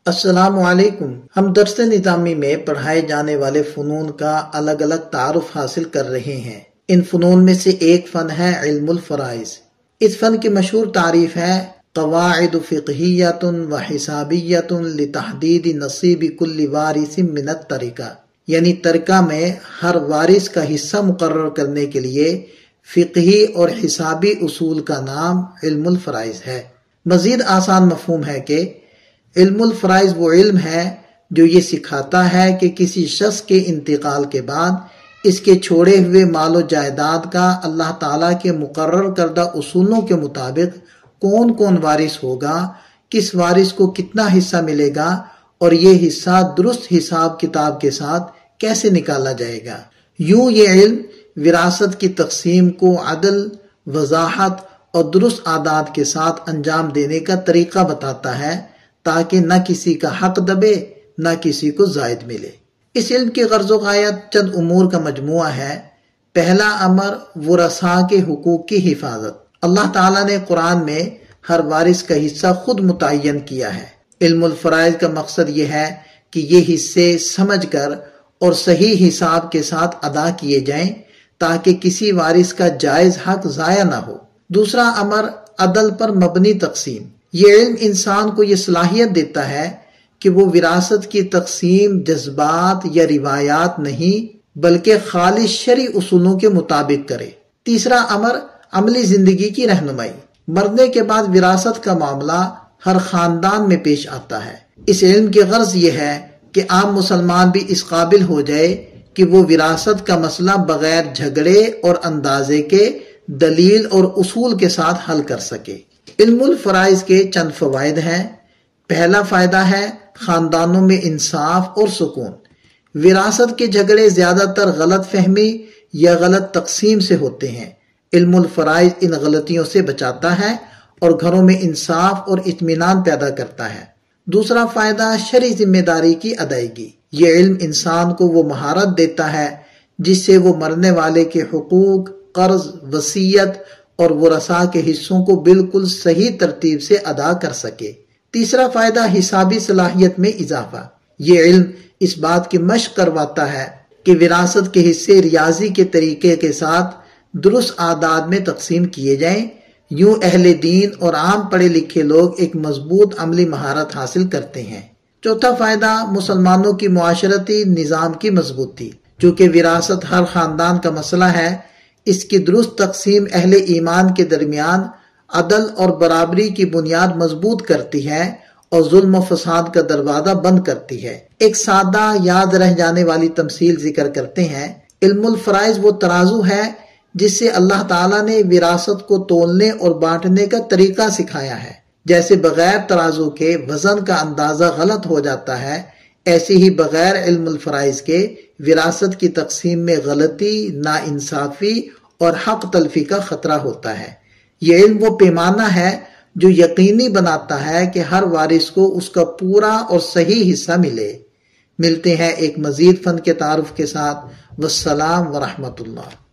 السلام علیکم۔ ہم درس نظامی میں پڑھائے جانے والے فنون کا الگ الگ تعارف حاصل کر رہے ہیں۔ ان فنون میں سے ایک فن ہے علم الفرائض۔ اس فن کی مشہور تعریف ہے قواعد فقہیۃ و حسابیۃ لتحدید نصیب کل وارث من الترکہ، یعنی ترکہ میں ہر وارث کا حصہ مقرر کرنے کے لیے فقہی اور حسابی اصول کا نام علم الفرائض ہے۔ مزید آسان مفہوم ہے کہ علم الفرائض وہ علم ہے جو یہ سکھاتا ہے کہ کسی شخص کے انتقال کے بعد اس کے چھوڑے ہوئے مال و جائیداد کا اللہ تعالیٰ کے مقرر کردہ اصولوں کے مطابق کون کون وارث ہوگا، کس وارث کو کتنا حصہ ملے گا اور یہ حصہ درست حساب کتاب کے ساتھ کیسے نکالا جائے گا۔ یوں یہ علم وراثت کی تقسیم کو عدل، وضاحت اور درست اعداد کے ساتھ انجام دینے کا طریقہ بتاتا ہے تاکہ نہ کسی کا حق دبے نہ کسی کو زائد ملے۔ اس علم کی غرض و غایت چند امور کا مجموعہ ہے۔ پہلا امر ورثاء کے حقوق کی حفاظت۔ اللہ تعالیٰ نے قرآن میں ہر وارث کا حصہ خود متعین کیا ہے۔ علم الفرائض کا مقصد یہ ہے کہ یہ حصے سمجھ کر اور صحیح حساب کے ساتھ ادا کیے جائیں تاکہ کسی وارث کا جائز حق ضائع نہ ہو۔ دوسرا امر عدل پر مبنی تقسیم۔ یہ علم انسان کو یہ صلاحیت دیتا ہے کہ وہ وراثت کی تقسیم جذبات یا روایات نہیں بلکہ خالص شرعی اصولوں کے مطابق کرے۔ تیسرا امر عملی زندگی کی رہنمائی۔ مرنے کے بعد وراثت کا معاملہ ہر خاندان میں پیش آتا ہے۔ اس علم کی غرض یہ ہے کہ عام مسلمان بھی اس قابل ہو جائے کہ وہ وراثت کا مسئلہ بغیر جھگڑے اور اندازے کے دلیل اور اصول کے ساتھ حل کر سکے۔ علم الفرائض کے چند فوائد ہیں۔ پہلا فائدہ ہے خاندانوں میں انصاف اور سکون۔ وراثت کے جھگڑے زیادہ تر غلط فہمی یا غلط تقسیم سے ہوتے ہیں۔ علم الفرائض ان غلطیوں سے بچاتا ہے اور گھروں میں انصاف اور اطمینان پیدا کرتا ہے۔ دوسرا فائدہ شرعی ذمہ داری کی ادائیگی۔ یہ علم انسان کو وہ مہارت دیتا ہے جس سے وہ مرنے والے کے حقوق، قرض، وصیت اور ورثاء کے حصوں کو بالکل صحیح ترتیب سے ادا کر سکے۔ تیسرا فائدہ حسابی صلاحیت میں اضافہ۔ یہ علم اس بات کی مشق کرواتا ہے کہ وراثت کے حصے ریاضی کے طریقے کے ساتھ درست اعداد میں تقسیم کیے جائیں۔ یوں اہل دین اور عام پڑھے لکھے لوگ ایک مضبوط عملی مہارت حاصل کرتے ہیں۔ چوتھا فائدہ مسلمانوں کی معاشرتی نظام کی مضبوطی۔ چونکہ وراثت ہر خاندان کا مسئلہ ہے، اس کی درست تقسیم اہل ایمان کے درمیان عدل اور برابری کی بنیاد مضبوط کرتی ہے اور ظلم و فساد کا دروازہ بند کرتی ہے۔ ایک سادہ یاد رہ جانے والی تمثیل ذکر کرتے ہیں۔ علم الفرائض وہ ترازو ہے جس سے اللہ تعالیٰ نے وراثت کو تولنے اور بانٹنے کا طریقہ سکھایا ہے۔ جیسے بغیر ترازو کے وزن کا اندازہ غلط ہو جاتا ہے، ایسے ہی بغیر علم الفرائض کے وراثت کی تقسیم میں غلطی، ناانصافی اور حق تلفی کا خطرہ ہوتا ہے۔ یہ علم وہ پیمانہ ہے جو یقینی بناتا ہے کہ ہر وارث کو اس کا پورا اور صحیح حصہ ملے۔ ملتے ہیں ایک مزید فن کے تعارف کے ساتھ۔ والسلام ورحمۃ اللہ۔